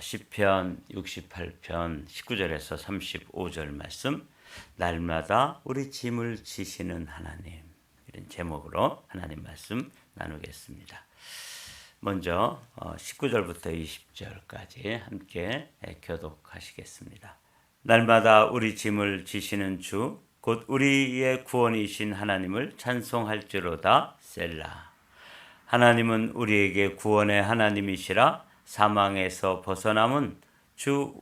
시편 68편 19절에서 35절 말씀, 날마다 우리 짐을 지시는 하나님, 이런 제목으로 하나님 말씀 나누겠습니다. 먼저 19절부터 20절까지 함께 교독하시겠습니다. 날마다 우리 짐을 지시는 주, 곧 우리의 구원이신 하나님을 찬송할지로다. 셀라. 하나님은 우리에게 구원의 하나님이시라. 사망에서 벗어남은 주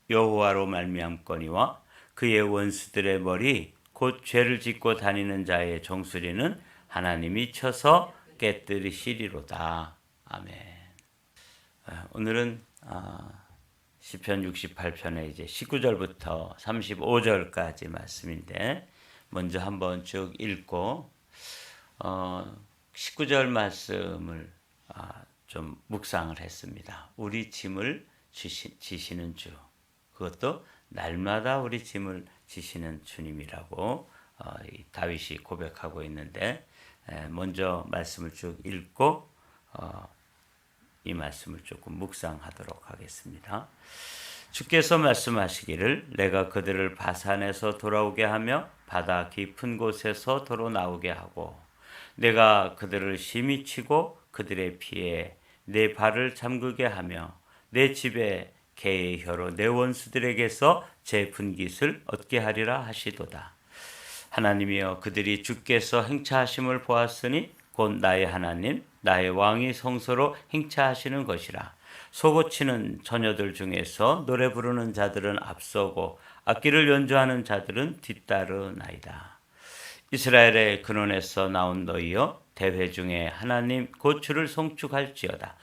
여호와로 말미암거니와 그의 원수들의 머리 곧 죄를 짓고 다니는 자의 정수리는 하나님이 쳐서 깨뜨리시리로다. 아멘. 오늘은 시편 68편의 이제 19절부터 35절까지 말씀인데, 먼저 한번 쭉 읽고 19절 말씀을 좀 묵상을 했습니다. 우리 짐을 지시는 주, 그것도 날마다 우리 짐을 지시는 주님이라고 다윗이 고백하고 있는데, 먼저 말씀을 쭉 읽고 이 말씀을 조금 묵상하도록 하겠습니다. 주께서 말씀하시기를, 내가 그들을 바산에서 돌아오게 하며 바다 깊은 곳에서 도로 나오게 하고, 내가 그들을 심히 치고 그들의 피에 내 발을 잠그게 하며 내 집에 개의 혀로 내 원수들에게서 제 분깃을 얻게 하리라 하시도다. 하나님이여, 그들이 주께서 행차하심을 보았으니 곧 나의 하나님 나의 왕이 성소로 행차하시는 것이라. 소고치는 처녀들 중에서 노래 부르는 자들은 앞서고 악기를 연주하는 자들은 뒤따르나이다. 이스라엘의 근원에서 나온 너희여, 대회 중에 하나님 곧 주를 송축할지어다.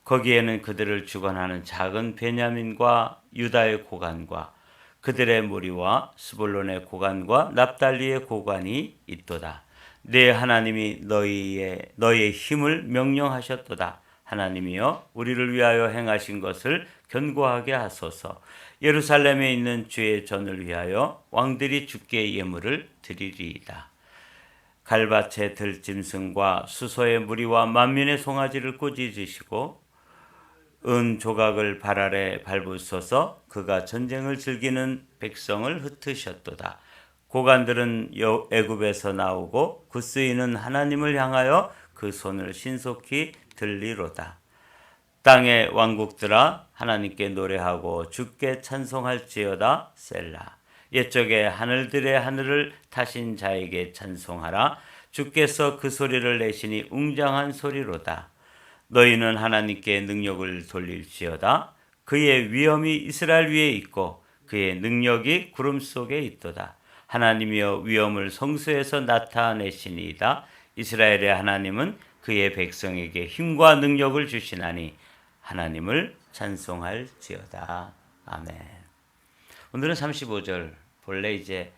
거기에는 그들을 주관하는 작은 베냐민과 유다의 고관과 그들의 무리와 스불론의 고관과 납달리의 고관이 있도다. 네 하나님이 너희의 힘을 명령하셨도다. 하나님이여, 우리를 위하여 행하신 것을 견고하게 하소서. 예루살렘에 있는 주의 전을 위하여 왕들이 주께 예물을 드리리이다. 갈밭의 들짐승과 수소의 무리와 만민의 송아지를 꾸짖으시고 은 조각을 발 아래 밟으소서. 그가 전쟁을 즐기는 백성을 흩으셨도다. 고관들은 애굽에서 나오고 굳쓰이는 하나님을 향하여 그 손을 신속히 들리로다. 땅의 왕국들아, 하나님께 노래하고 주께 찬송할지어다. 셀라. 옛적에 하늘들의 하늘을 타신 자에게 찬송하라. 주께서 그 소리를 내시니 웅장한 소리로다. 너희는 하나님께 능력을 돌릴지어다. 그의 위엄이 이스라엘 위에 있고 그의 능력이 구름 속에 있도다. 하나님이여, 위엄을 성소에서 나타내시니이다. 이스라엘의 하나님은 그의 백성에게 힘과 능력을 주시나니 하나님을 찬송할지어다. 아멘. 오늘은 35절, 본래 이제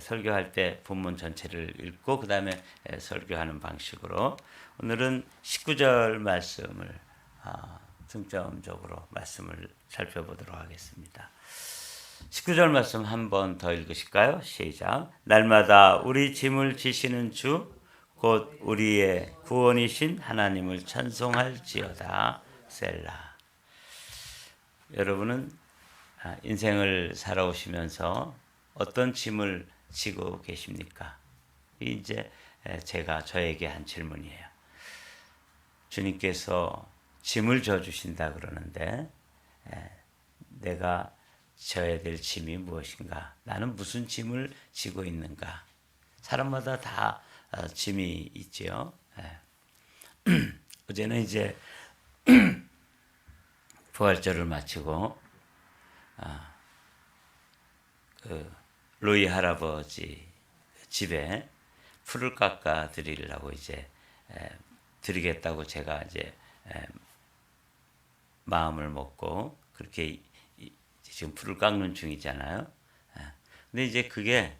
설교할 때 본문 전체를 읽고 그 다음에 설교하는 방식으로, 오늘은 19절 말씀을 중점적으로 말씀을 살펴보도록 하겠습니다. 19절 말씀 한 번 더 읽으실까요? 시작. 날마다 우리 짐을 지시는 주, 곧 우리의 구원이신 하나님을 찬송할지어다. 셀라. 여러분은 인생을 살아오시면서 어떤 짐을 지고 계십니까? 이제 제가 저에게 한 질문이에요. 주님께서 짐을 져주신다 그러는데, 내가 져야 될 짐이 무엇인가? 나는 무슨 짐을 지고 있는가? 사람마다 다 짐이 있지요. 어제는 이제 부활절을 마치고 로이 할아버지 집에 풀을 깎아 드리려고 이제 드리겠다고 제가 이제 마음을 먹고 그렇게 지금 풀을 깎는 중이잖아요. 근데 이제 그게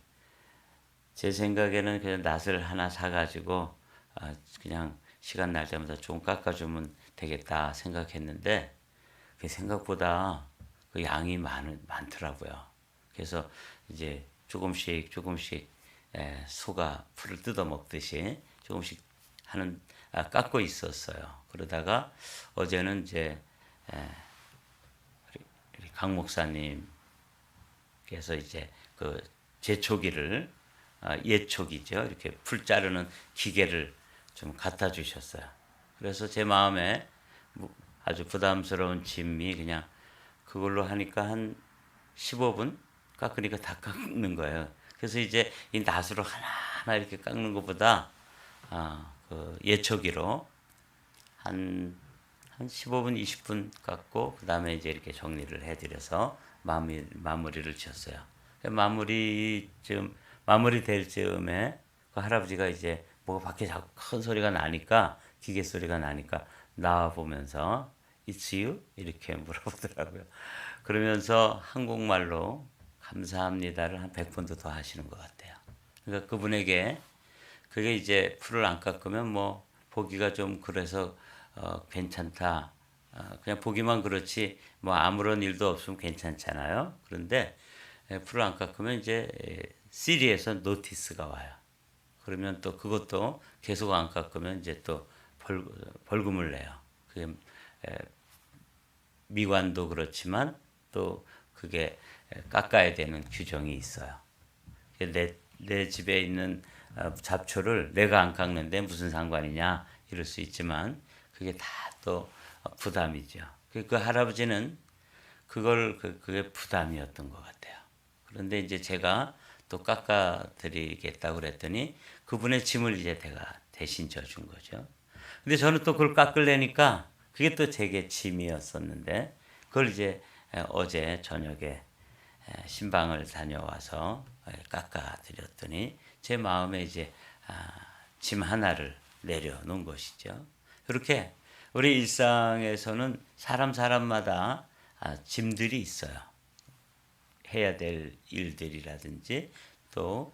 제 생각에는 그냥 낫을 하나 사가지고 그냥 시간 날 때마다 좀 깎아주면 되겠다 생각했는데, 그 생각보다 그 양이 많더라고요. 그래서 이제 조금씩 소가 풀을 뜯어 먹듯이 조금씩 깎고 있었어요. 그러다가 어제는 이제 강 목사님께서 이제 그 제초기를 예초기죠. 이렇게 풀 자르는 기계를 좀 갖다 주셨어요. 그래서 제 마음에 아주 부담스러운 짐이 그냥 그걸로 하니까 한 15분 깎으니까 다 깎는 거예요. 그래서 이제 이 낫으로 하나하나 이렇게 깎는 것보다 그 예초기로 한 15분, 20분 깎고 그 다음에 이제 이렇게 정리를 해드려서 마무리를 지었어요. 마무리 될 즈음에 그 할아버지가 이제 뭐가 밖에 자꾸 큰 소리가 나니까 기계 소리가 나니까 나와 보면서 It's you? 이렇게 물어보더라고요. 그러면서 한국말로 감사합니다를 한 100번도 더 하시는 것 같아요. 그러니까 그분에게 그게 이제 풀을 안 깎으면 뭐 보기가 좀 그래서 괜찮다. 그냥 보기만 그렇지 뭐 아무런 일도 없으면 괜찮잖아요. 그런데 풀을 안 깎으면 이제 시리에서 노티스가 와요. 그러면 또 그것도 계속 안 깎으면 이제 또 벌금을 내요. 그게 미관도 그렇지만 또 그게 깎아야 되는 규정이 있어요. 내 집에 있는 잡초를 내가 안 깎는데 무슨 상관이냐 이럴 수 있지만 그게 다 또 부담이죠. 그 할아버지는 그게 부담이었던 것 같아요. 그런데 이제 제가 또 깎아드리겠다고 그랬더니 그분의 짐을 이제 제가 대신 져준 거죠. 근데 저는 또 그걸 깎으려니까 그게 또 제게 짐이었었는데 그걸 이제 어제 저녁에 신방을 다녀와서 깎아드렸더니 제 마음에 이제 짐 하나를 내려놓은 것이죠. 그렇게 우리 일상에서는 사람마다 짐들이 있어요. 해야 될 일들이라든지 또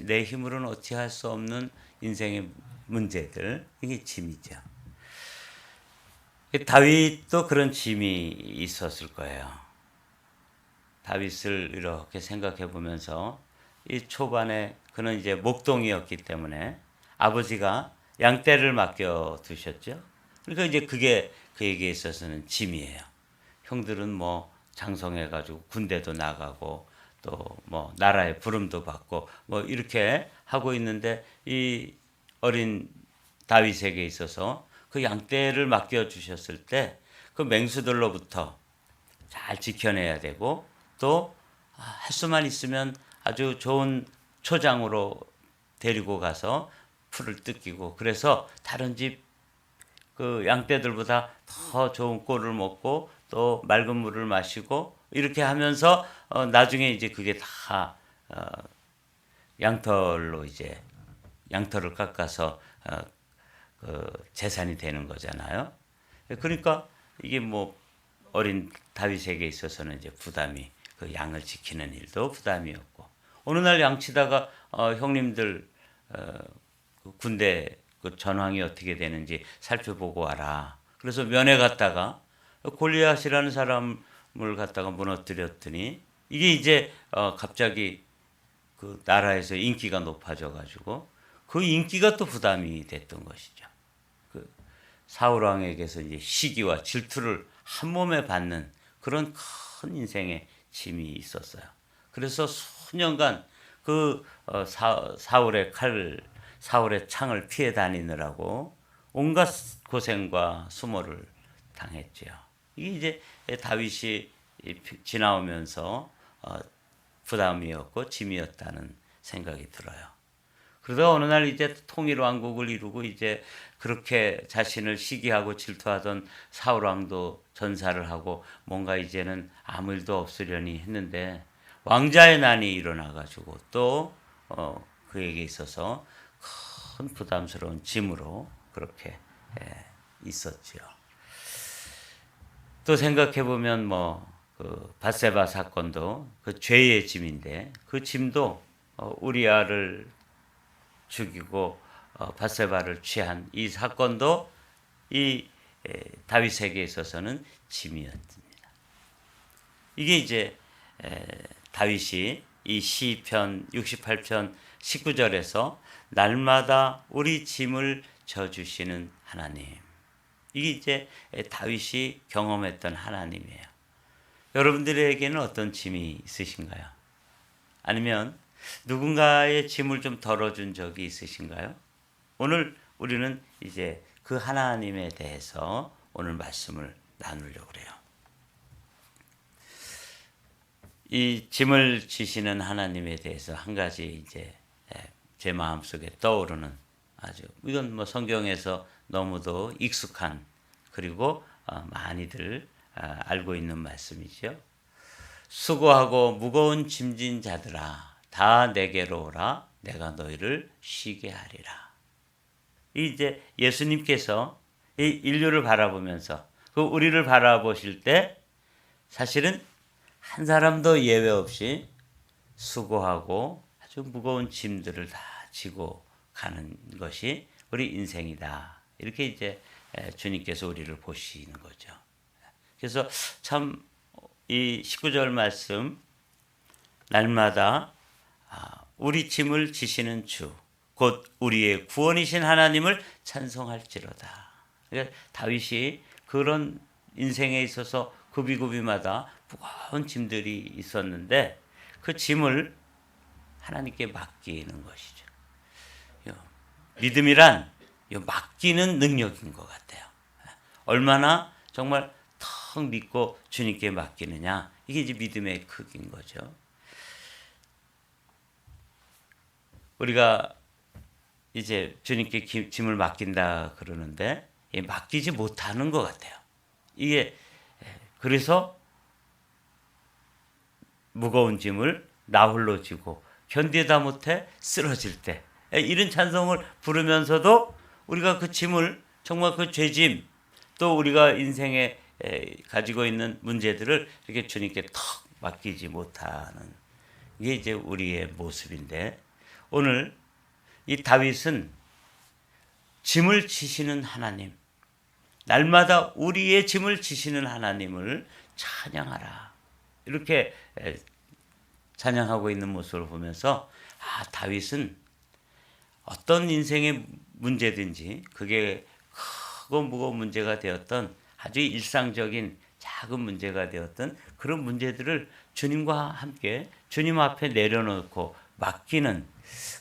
내 힘으로는 어찌 할 수 없는 인생의 문제들, 이게 짐이죠. 다윗도 그런 짐이 있었을 거예요. 다윗을 이렇게 생각해 보면서 이 초반에 그는 이제 목동이었기 때문에 아버지가 양떼를 맡겨 두셨죠. 그러니까 이제 그게 그에게 있어서는 짐이에요. 형들은 뭐 장성해 가지고 군대도 나가고 또 뭐 나라의 부름도 받고 뭐 이렇게 하고 있는데 이 어린 다윗에게 있어서 그 양떼를 맡겨 주셨을 때 그 맹수들로부터 잘 지켜내야 되고 또 할 수만 있으면 아주 좋은 초장으로 데리고 가서 풀을 뜯기고 그래서 다른 집 그 양떼들보다 더 좋은 꼴을 먹고 또 맑은 물을 마시고 이렇게 하면서 나중에 이제 그게 다 양털로 이제 양털을 깎아서 그 재산이 되는 거잖아요. 그러니까 이게 뭐 어린 다윗에게 있어서는 이제 부담이 그 양을 지키는 일도 부담이었고 어느 날 양치다가 형님들 그 군대 그 전황이 어떻게 되는지 살펴보고 와라. 그래서 면회 갔다가 골리앗이라는 사람을 갖다가 무너뜨렸더니 이게 이제 갑자기 그 나라에서 인기가 높아져 가지고 그 인기가 또 부담이 됐던 것이죠. 그 사울 왕에게서 이제 시기와 질투를 한 몸에 받는 그런 큰 인생의 짐이 있었어요. 그래서 수년간 그 사울의 창을 피해 다니느라고 온갖 고생과 수모를 당했죠. 이게 이제 다윗이 지나오면서 부담이었고 짐이었다는 생각이 들어요. 그러다가 어느 날 이제 통일 왕국을 이루고 이제 그렇게 자신을 시기하고 질투하던 사울 왕도 전사를 하고 뭔가 이제는 아무 일도 없으려니 했는데 왕자의 난이 일어나 가지고 또 그에게 있어서 큰 부담스러운 짐으로 그렇게 있었지요. 또 생각해 보면 그 밧세바 사건도 그 죄의 짐인데 그 짐도 우리아를 죽이고 밧세바를 취한 이 사건도 이 다윗에게 있어서는 짐이었습니다. 이게 이제 다윗이 이 시편 68편 19절에서 날마다 우리 짐을 져주시는 하나님. 이게 이제 다윗이 경험했던 하나님이에요. 여러분들에게는 어떤 짐이 있으신가요? 아니면 누군가의 짐을 좀 덜어준 적이 있으신가요? 오늘 우리는 이제 그 하나님에 대해서 오늘 말씀을 나누려고 그래요. 이 짐을 지시는 하나님에 대해서 한 가지 이제 제 마음속에 떠오르는, 아주 이건 뭐 성경에서 너무도 익숙한, 그리고 많이들 알고 있는 말씀이죠. 수고하고 무거운 짐진 자들아 다 내게로 오라 내가 너희를 쉬게 하리라. 이제 예수님께서 이 인류를 바라보면서 그 우리를 바라보실 때 사실은 한 사람도 예외 없이 수고하고 아주 무거운 짐들을 다 지고 가는 것이 우리 인생이다. 이렇게 이제 주님께서 우리를 보시는 거죠. 그래서 참 이 19절 말씀, 날마다 우리 짐을 지시는 주 곧 우리의 구원이신 하나님을 찬송할지로다. 그러니까 다윗이 그런 인생에 있어서 구비구비마다 무거운 짐들이 있었는데 그 짐을 하나님께 맡기는 것이죠. 믿음이란 맡기는 능력인 것 같아요. 얼마나 정말 턱 믿고 주님께 맡기느냐, 이게 이제 믿음의 크기인 거죠. 우리가 이제 주님께 짐을 맡긴다 그러는데 맡기지 못하는 것 같아요. 이게 그래서 무거운 짐을 나 홀로 지고 견디다 못해 쓰러질 때 이런 찬송을 부르면서도 우리가 그 짐을, 정말 그 죄짐, 또 우리가 인생에 가지고 있는 문제들을 이렇게 주님께 턱 맡기지 못하는 이게 이제 우리의 모습인데, 오늘 이 다윗은 짐을 지시는 하나님, 날마다 우리의 짐을 지시는 하나님을 찬양하라, 이렇게 찬양하고 있는 모습을 보면서 다윗은 어떤 인생의 문제든지 그게 크고 무거운 문제가 되었던, 아주 일상적인 작은 문제가 되었던 그런 문제들을 주님과 함께 주님 앞에 내려놓고 맡기는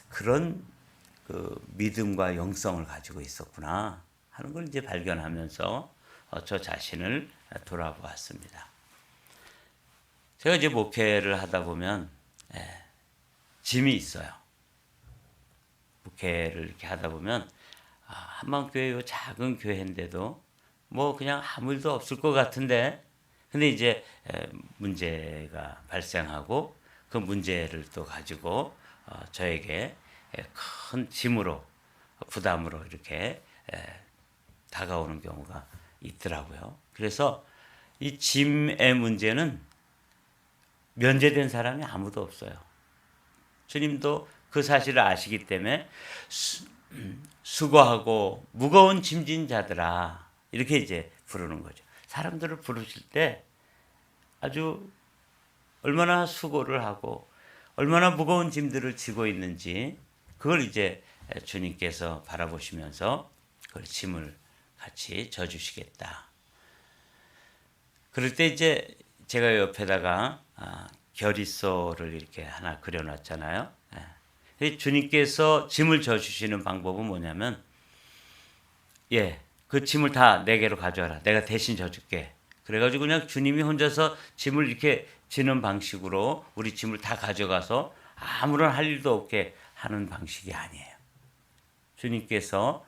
그런 그 믿음과 영성을 가지고 있었구나 하는 걸 이제 발견하면서 저 자신을 돌아보았습니다. 제가 이제 목회를 하다 보면 짐이 있어요. 목회를 이렇게 하다 보면 한방교회 작은 교회인데도 뭐 그냥 아무 일도 없을 것 같은데, 근데 이제 문제가 발생하고 그 문제를 또 가지고 저에게 큰 짐으로, 부담으로 이렇게 다가오는 경우가 있더라고요. 그래서 이 짐의 문제는 면제된 사람이 아무도 없어요. 주님도 그 사실을 아시기 때문에 수고하고 무거운 짐진 자들아 이렇게 이제 부르는 거죠. 사람들을 부르실 때 아주 얼마나 수고를 하고 얼마나 무거운 짐들을 지고 있는지 그걸 이제 주님께서 바라보시면서 그걸 짐을 같이 져주시겠다. 그럴 때 이제 제가 옆에다가 결의소를 이렇게 하나 그려놨잖아요. 주님께서 짐을 져주시는 방법은 뭐냐면, 그 짐을 다 내게로 가져와라. 내가 대신 져줄게. 그래가지고 그냥 주님이 혼자서 짐을 이렇게 지는 방식으로 우리 짐을 다 가져가서 아무런 할 일도 없게 하는 방식이 아니에요. 주님께서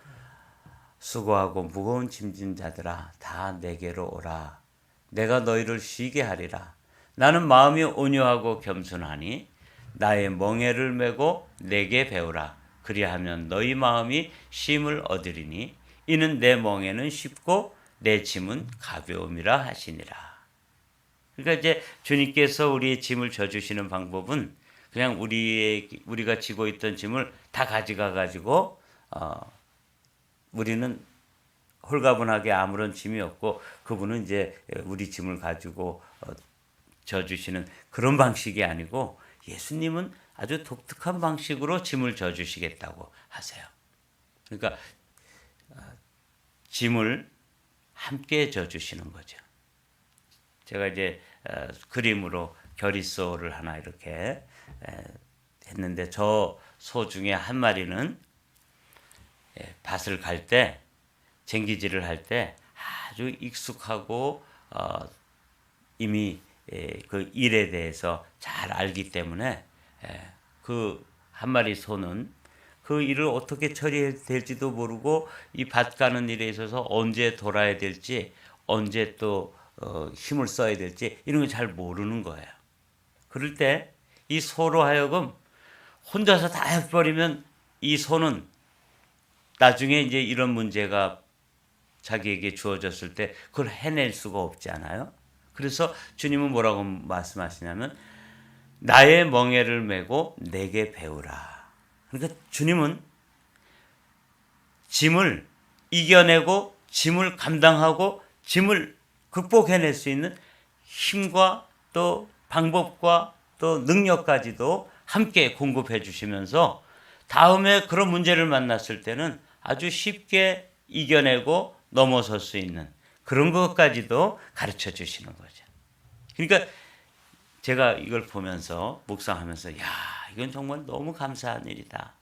수고하고 무거운 짐진 자들아 다 내게로 오라. 내가 너희를 쉬게 하리라. 나는 마음이 온유하고 겸손하니 나의 멍에를 메고 내게 배우라. 그리하면 너희 마음이 쉼을 얻으리니 이는 내 멍에는 쉽고 내 짐은 가벼움이라 하시니라. 그러니까 이제 주님께서 우리의 짐을 져주시는 방법은 그냥 우리가 지고 있던 짐을 다 가져가 가지고 우리는 홀가분하게 아무런 짐이 없고 그분은 이제 우리 짐을 가지고 져주시는 그런 방식이 아니고, 예수님은 아주 독특한 방식으로 짐을 져주시겠다고 하세요. 그러니까 짐을 함께 져주시는 거죠. 제가 이제 그림으로 결의소를 하나 이렇게 했는데 저 소 중에 한 마리는 밭을 갈 때 쟁기질을 할 때 아주 익숙하고 이미 그 일에 대해서 잘 알기 때문에 그 한 마리 소는 그 일을 어떻게 처리해야 될지도 모르고 이 밭 가는 일에 있어서 언제 돌아야 될지 언제 또 힘을 써야 될지 이런 걸 잘 모르는 거예요. 그럴 때 이 소로 하여금 혼자서 다 해버리면 이 소는 나중에 이제 이런 문제가 자기에게 주어졌을 때 그걸 해낼 수가 없잖아요. 그래서 주님은 뭐라고 말씀하시냐면 나의 멍에를 메고 내게 배우라. 그러니까 주님은 짐을 이겨내고 짐을 감당하고 짐을 극복해낼 수 있는 힘과 또 방법과 또 능력까지도 함께 공급해 주시면서 다음에 그런 문제를 만났을 때는 아주 쉽게 이겨내고 넘어설 수 있는 그런 것까지도 가르쳐 주시는 거죠. 그러니까 제가 이걸 보면서 묵상하면서 야, 이건 정말 너무 감사한 일이다.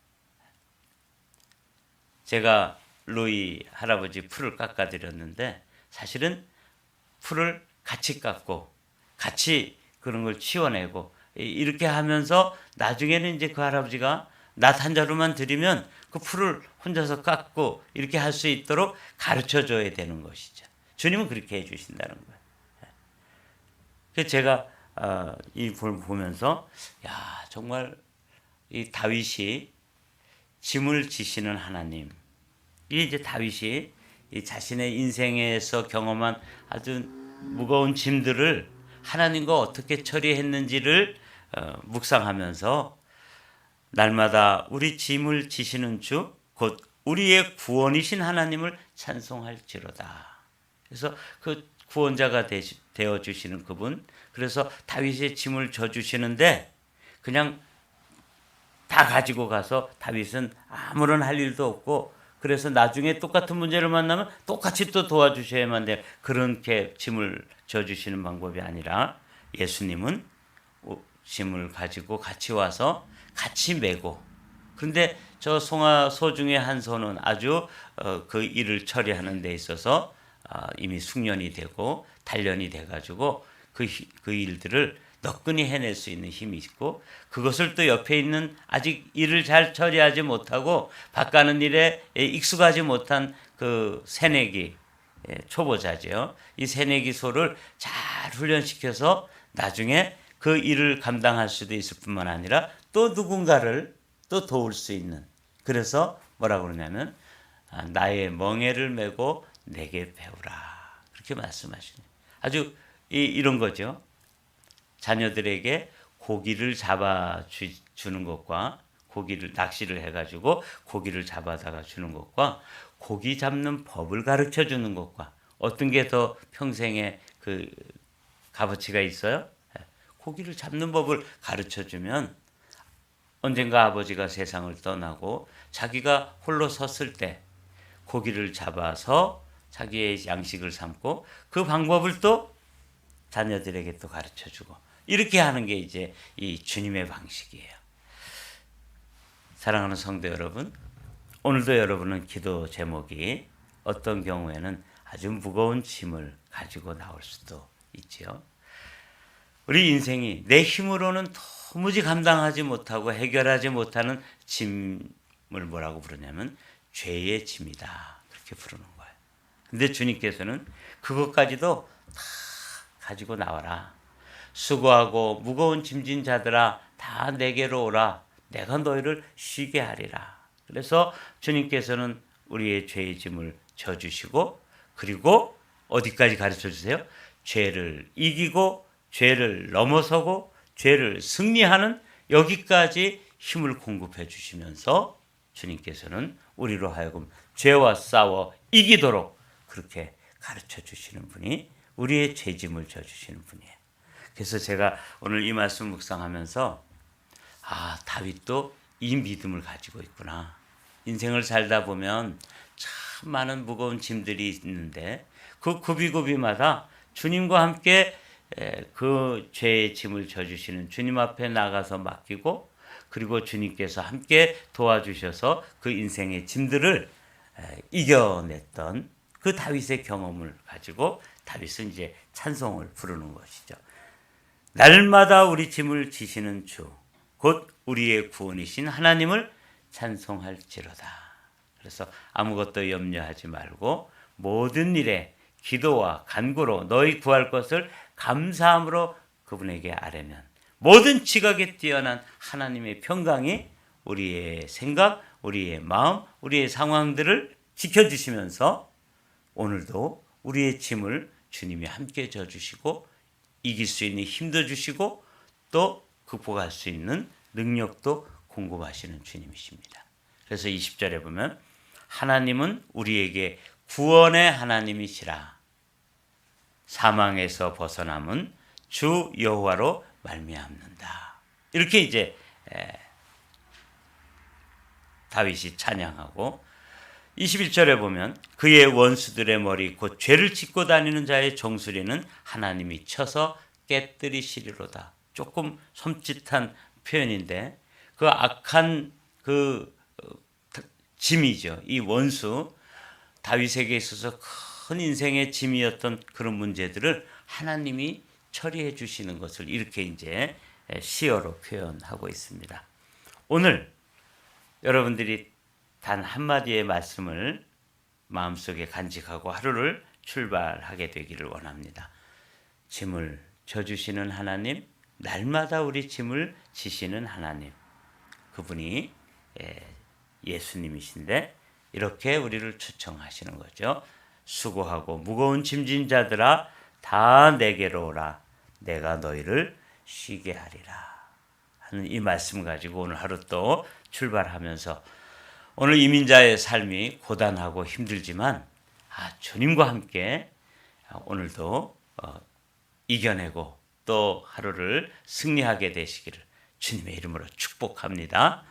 제가 로이 할아버지 풀을 깎아드렸는데 사실은 풀을 같이 깎고 같이 그런 걸 치워내고 이렇게 하면서 나중에는 이제 그 할아버지가 낫 한 자루만 드리면 그 풀을 혼자서 깎고 이렇게 할 수 있도록 가르쳐 줘야 되는 것이죠. 주님은 그렇게 해 주신다는 거예요. 그래서 제가 이 보면서 야, 정말 이 다윗이 짐을 지시는 하나님. 이 이제 다윗이 이 자신의 인생에서 경험한 아주 무거운 짐들을 하나님과 어떻게 처리했는지를 묵상하면서 날마다 우리 짐을 지시는 주, 곧 우리의 구원이신 하나님을 찬송할지로다. 그래서 그 구원자가 되어 주시는 그분, 그래서 다윗의 짐을 져 주시는데 그냥 다 가지고 가서 다윗은 아무런 할 일도 없고 그래서 나중에 똑같은 문제를 만나면 똑같이 또 도와주셔야만 돼. 그렇게 짐을 져주시는 방법이 아니라 예수님은 짐을 가지고 같이 와서 같이 메고 그런데 저 소 중에 한 소는 아주 그 일을 처리하는 데 있어서 이미 숙련이 되고 단련이 돼가지고 그 일들을 너끈히 해낼 수 있는 힘이 있고 그것을 또 옆에 있는 아직 일을 잘 처리하지 못하고 바꾸는 일에 익숙하지 못한 그 새내기 초보자죠. 이 새내기 소를 잘 훈련시켜서 나중에 그 일을 감당할 수도 있을 뿐만 아니라 또 누군가를 또 도울 수 있는 그래서 뭐라고 그러냐면 나의 멍에를 메고 내게 배우라 그렇게 말씀하시네요. 아주 이런 거죠. 자녀들에게 고기를 잡아 주는 것과 고기를 낚시를 해가지고 고기를 잡아다가 주는 것과 고기 잡는 법을 가르쳐 주는 것과 어떤 게 더 평생에 그 값어치가 있어요? 고기를 잡는 법을 가르쳐 주면 언젠가 아버지가 세상을 떠나고 자기가 홀로 섰을 때 고기를 잡아서 자기의 양식을 삼고 그 방법을 또 자녀들에게 또 가르쳐 주고 이렇게 하는 게 이제 이 주님의 방식이에요. 사랑하는 성도 여러분, 오늘도 여러분은 기도 제목이 어떤 경우에는 아주 무거운 짐을 가지고 나올 수도 있지요. 우리 인생이 내 힘으로는 도무지 감당하지 못하고 해결하지 못하는 짐을 뭐라고 부르냐면 죄의 짐이다. 그렇게 부르는 거예요. 근데 주님께서는 그것까지도 다 가지고 나와라. 수고하고 무거운 짐진 자들아 다 내게로 오라. 내가 너희를 쉬게 하리라. 그래서 주님께서는 우리의 죄의 짐을 져주시고 그리고 어디까지 가르쳐 주세요? 죄를 이기고 죄를 넘어서고 죄를 승리하는 여기까지 힘을 공급해 주시면서 주님께서는 우리로 하여금 죄와 싸워 이기도록 그렇게 가르쳐 주시는 분이 우리의 죄짐을 져주시는 분이에요. 그래서 제가 오늘 이 말씀 묵상하면서 다윗도 이 믿음을 가지고 있구나. 인생을 살다 보면 참 많은 무거운 짐들이 있는데 그 구비구비마다 주님과 함께 그 죄의 짐을 져주시는 주님 앞에 나가서 맡기고 그리고 주님께서 함께 도와주셔서 그 인생의 짐들을 이겨냈던 그 다윗의 경험을 가지고 다윗은 이제 찬송을 부르는 것이죠. 날마다 우리 짐을 지시는 주, 곧 우리의 구원이신 하나님을 찬송할지로다. 그래서 아무것도 염려하지 말고 모든 일에 기도와 간구로 너희 구할 것을 감사함으로 그분에게 아뢰면 모든 지각에 뛰어난 하나님의 평강이 우리의 생각, 우리의 마음, 우리의 상황들을 지켜주시면서 오늘도 우리의 짐을 주님이 함께 져주시고 이길 수 있는 힘도 주시고 또 극복할 수 있는 능력도 공급하시는 주님이십니다. 그래서 20절에 보면 하나님은 우리에게 구원의 하나님이시라. 사망에서 벗어남은 주 여호와로 말미암는다. 이렇게 이제 다윗이 찬양하고 21절에 보면 그의 원수들의 머리 곧 죄를 짓고 다니는 자의 정수리는 하나님이 쳐서 깨뜨리시리로다. 조금 섬찟한 표현인데 그 악한 그 짐이죠. 이 원수 다윗에게 있어서 큰 인생의 짐이었던 그런 문제들을 하나님이 처리해 주시는 것을 이렇게 이제 시어로 표현하고 있습니다. 오늘 여러분들이 단 한마디의 말씀을 마음속에 간직하고 하루를 출발하게 되기를 원합니다. 짐을 져주시는 하나님, 날마다 우리 짐을 지시는 하나님, 그분이 예수님이신데 이렇게 우리를 초청하시는 거죠. 수고하고 무거운 짐진 자들아 다 내게로 오라. 내가 너희를 쉬게 하리라. 하는 이 말씀 가지고 오늘 하루 또 출발하면서 오늘 이민자의 삶이 고단하고 힘들지만 주님과 함께 오늘도 이겨내고 또 하루를 승리하게 되시기를 주님의 이름으로 축복합니다.